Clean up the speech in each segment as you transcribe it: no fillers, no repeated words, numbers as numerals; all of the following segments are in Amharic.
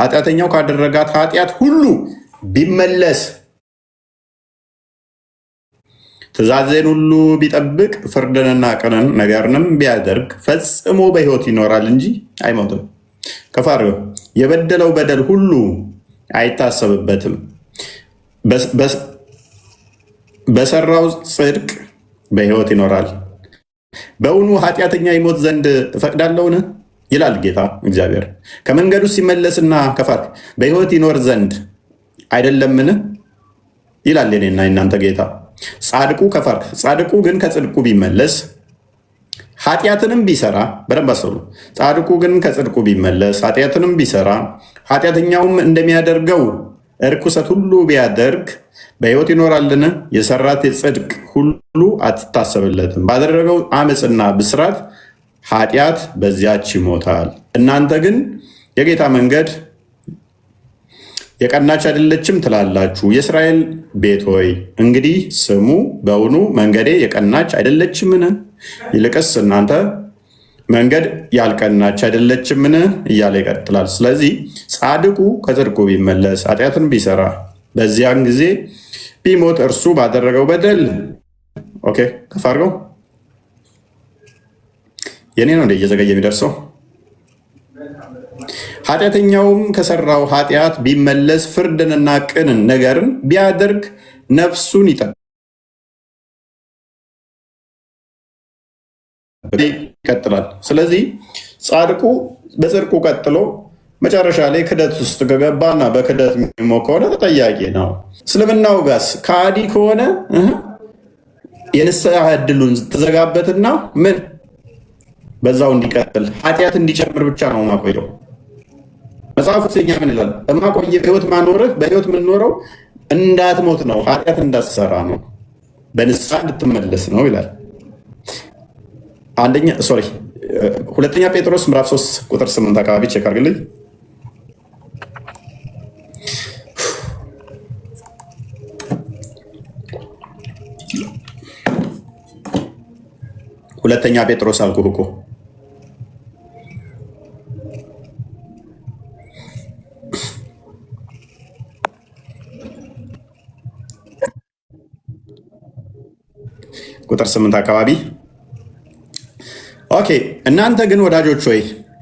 ኃጢአተኛው ካደረጋት ኃጢአት ሁሉ ቢመለስ ትእዛዜን ሁሉ ቢጠብቅ ፍርድንና ቅንን ነገርንም ቢያደርግ ፈጽሞ በሕይወት ይኖራል እንጂ አይሞትም። ከፋር የበደለው በደል ሁሉ አይታሰብበትም። በሰራው ጽድቅ በሕይወት ይኖራል። በእውኑ ኃጢአተኛ ይሞት ዘንድ እፈቅዳለሁን? ይላል ጌታ እግዚአብሔር። ከመንገዱ ሲመለስና ከፋር በሕይወት ይኖር ዘንድ አይደለምን? ይላል የኔና የናንተ ጌታ። ጻድቁ ከፋር ጻድቁ ግን ከጽድቁ ቢመለስ ኃጢአትንም ቢሰራ፣ በደንብ አስተውሉ። ጻድቁ ግን ከጽድቁ ቢመለስ ኃጢአትንም ቢሰራ ኃጢአተኛውም እንደሚያደርገው እርኩሰት ሁሉ ቢያደርግ በሕይወት ይኖራልን? የሰራት የጽድቅ ሁሉ አትታሰብለትም። ባደረገው አመፅና ብስራት ኃጢአት በዚያች ይሞታል። እናንተ ግን የጌታ መንገድ የቀናች አይደለችም ትላላችሁ። የእስራኤል ቤት ሆይ እንግዲህ ስሙ፣ በውኑ መንገዴ የቀናች አይደለችምን? ይልቅስ እናንተ መንገድ ያልቀናች አይደለችምን? እያለ ይቀጥላል። ስለዚህ ጻድቁ ከጽድቁ ቢመለስ ኃጢአትን ቢሰራ በዚያን ጊዜ ቢሞት እርሱ ባደረገው በደል ኦኬ፣ ከፍ አድርገው። የኔ ነው እንደ እየዘገየ የሚደርሰው። ኃጢአተኛውም ከሰራው ኃጢአት ቢመለስ ፍርድንና ቅንን ነገርን ቢያደርግ ነፍሱን ይቀጥላል። ስለዚህ ጻድቁ በጽድቁ ቀጥሎ መጨረሻ ላይ ክደት ውስጥ ከገባና በክደት የሚሞት ከሆነ ተጠያቂ ነው። እስልምናው ጋስ ከአዲ ከሆነ የንስሐ ዕድሉን ትዘጋበትና ምን በዛው እንዲቀጥል ኃጢአት እንዲጨምር ብቻ ነው ማቆየው። መጽሐፉ ኛ ምን ይላል? በማቆየ በህይወት ማኖርህ በህይወት የምንኖረው እንዳትሞት ነው፣ ኃጢአት እንዳትሰራ ነው፣ በንስሐ እንድትመለስ ነው ይላል። ሁለተኛ ጴጥሮስ ምዕራፍ 3 ቁጥር 8 አካባቢ ቼክ አድርግልኝ። ሁለተኛ ጴጥሮስ አልኩህ እኮ ቁጥር 8 አካባቢ። ኦኬ እናንተ ግን ወዳጆች ሆይ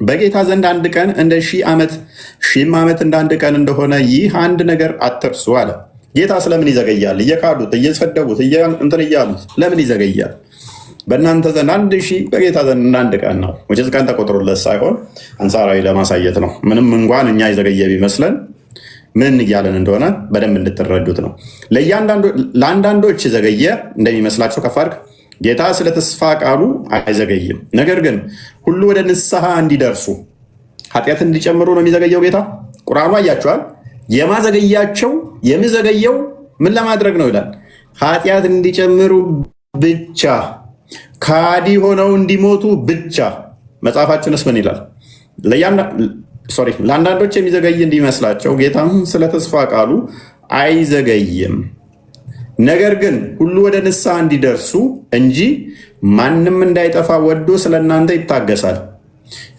በጌታ ዘንድ አንድ ቀን እንደ ሺህም ዓመት እንደ አንድ ቀን እንደሆነ ይህ አንድ ነገር አትርሱ አለ። ጌታ ስለምን ይዘገያል? እየካዱት እየሰደቡት እንትን እያሉት ለምን ይዘገያል? በእናንተ ዘንድ 1000 በጌታ ዘንድ እንደ አንድ ቀን ነው። ወይስ ቀን ተቆጥሮለት ሳይሆን አንጻራዊ ለማሳየት ነው። ምንም እንኳን እኛ ይዘገየ ቢመስለን ምን እያለን እንደሆነ በደንብ እንድትረዱት ነው። ለአንዳንዶች ዘገየ እንደሚመስላቸው ከፋርክ ጌታ ስለ ተስፋ ቃሉ አይዘገይም። ነገር ግን ሁሉ ወደ ንስሐ እንዲደርሱ ኃጢአት እንዲጨምሩ ነው የሚዘገየው ጌታ። ቁርአኑ አያቸዋል። የሚዘገየው ምን ለማድረግ ነው ይላል? ኃጢአት እንዲጨምሩ ብቻ፣ ካዲ ሆነው እንዲሞቱ ብቻ። መጽሐፋችንስ ምን ይላል? ለአንዳንዶች የሚዘገይ እንዲመስላቸው ጌታም ስለ ተስፋ ቃሉ አይዘገይም። ነገር ግን ሁሉ ወደ ንስሐ እንዲደርሱ እንጂ ማንም እንዳይጠፋ ወዶ ስለ እናንተ ይታገሳል።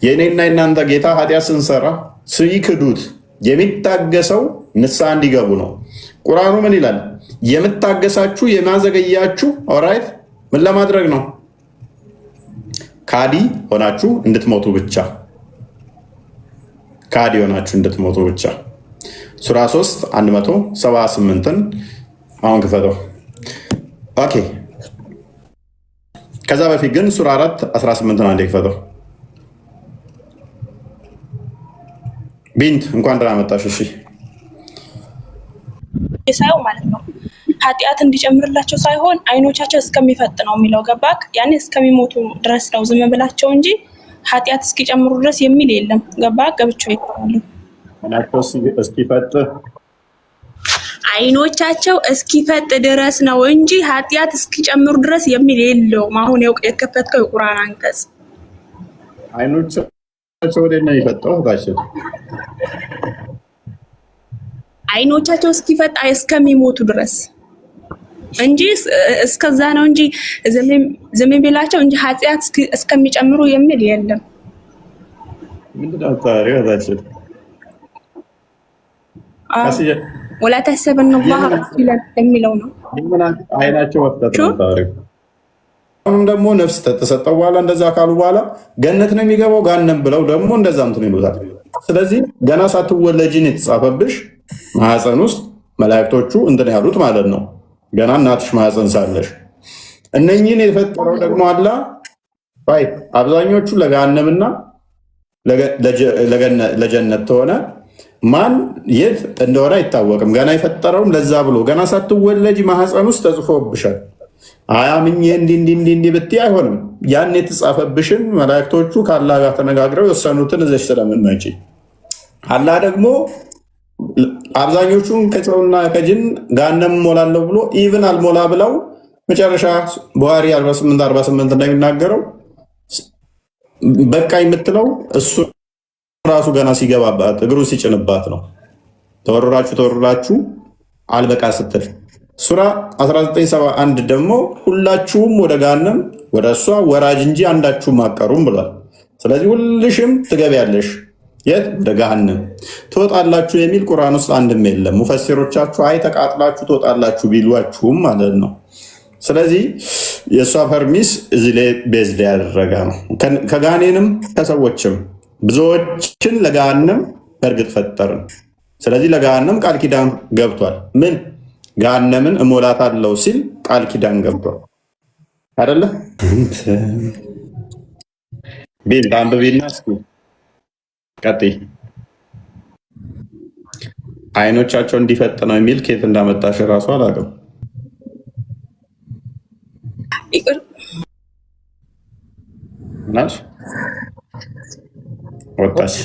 የእኔና የእናንተ ጌታ ኃጢአት ስንሰራ ሲክዱት የሚታገሰው ንስሐ እንዲገቡ ነው። ቁርአኑ ምን ይላል? የምታገሳችሁ የማዘገያችሁ ኦራይት ምን ለማድረግ ነው? ካዲ ሆናችሁ እንድትሞቱ ብቻ። ካዲ ሆናችሁ እንድትሞቱ ብቻ። ሱራ 3 178ን አሁን ክፈተው። ኦኬ ከዛ በፊት ግን ሱራ 4 18ን አንዴ ክፈተው። ቢንት እንኳን ደህና መጣሽ። እሺ ሳይሆን ማለት ነው ኃጢአት እንዲጨምርላቸው ሳይሆን አይኖቻቸው እስከሚፈጥ ነው የሚለው ገባክ? ያኔ እስከሚሞቱ ድረስ ነው ዝም ብላቸው እንጂ ኃጢአት እስኪጨምሩ ድረስ የሚል የለም። ገባክ? ገብቼው ይቆራሉ። አይኖቻቸው እስኪፈጥ ድረስ ነው እንጂ ኃጢአት እስኪጨምሩ ድረስ የሚል የለውም። አሁን የከፈትከው የቁርአን አንቀጽ አይኖቻቸው ወደ ነው ይፈጣው ታሽል አይኖቻቸው እስኪፈጣ እስከሚሞቱ ድረስ እንጂ እስከዛ ነው እንጂ ዝም ቢላቸው እንጂ ኃጢአት እስከሚጨምሩ የሚል የለም። ምንድነው ታሪው ታሽል ወላ ተሰበን الله غافلا የሚለው ነው። አይናቸው ወጣት ነው ታሪኩ። አሁንም ደግሞ ነፍስ ተሰጠው በኋላ እንደዛ ካሉ በኋላ ገነት ነው የሚገባው ጋነም ብለው ደግሞ እንደዛ እንትን ይሉታል። ስለዚህ ገና ሳትወለጂን የተጻፈብሽ ማህፀን ውስጥ መላእክቶቹ እንትን ያሉት ማለት ነው። ገና እናትሽ ማህፀን ሳለሽ እነኚህን የፈጠረው ደግሞ አላህ አብዛኞቹ ለገሃነምና ለጀነት ተሆነ ማን የት እንደሆነ አይታወቅም። ገና የፈጠረውም ለዛ ብሎ ገና ሳትወለጅ ማህፀን ውስጥ ተጽፎብሻል። አያምኜ እንዲህ ብትይ አይሆንም። ያን የተጻፈብሽን መላእክቶቹ ከአላህ ጋር ተነጋግረው የወሰኑትን እዘሽ ስለምትመጪ አላህ ደግሞ አብዛኞቹን ከሰውና ከጅን ገሃነም ሞላለሁ ብሎ ኢቭን አልሞላ ብለው መጨረሻ ቡሃሪ 48 እንደሚናገረው በቃ የምትለው እሱ ራሱ ገና ሲገባባት እግሩ ሲጭንባት ነው። ተወርራችሁ አልበቃ ስትል ሱራ 1971 ደግሞ ሁላችሁም ወደ ገሃነም ወደ እሷ ወራጅ እንጂ አንዳችሁም አቀሩም ብሏል። ስለዚህ ሁልሽም ትገቢያለሽ። የት? ወደ ገሃነም ትወጣላችሁ የሚል ቁርአን ውስጥ አንድም የለም። ሙፈሲሮቻችሁ አይ ተቃጥላችሁ ትወጣላችሁ ቢሏችሁም ማለት ነው። ስለዚህ የእሷ ፐርሚስ እዚህ ላይ ቤዝድ ያደረገ ነው። ከጋኔንም ከሰዎችም ብዙዎችን ለገሃነም በእርግጥ ፈጠርን። ስለዚህ ለገሃነም ቃል ኪዳን ገብቷል። ምን ገሃነምን እሞላታለሁ ሲል ቃል ኪዳን ገብቷል አይደለ? ቤል አንብቤና እስኪ ቀጥይ። አይኖቻቸው እንዲፈጥነው የሚል ኬት እንዳመጣሽ እራሱ አላውቅም። ወጣች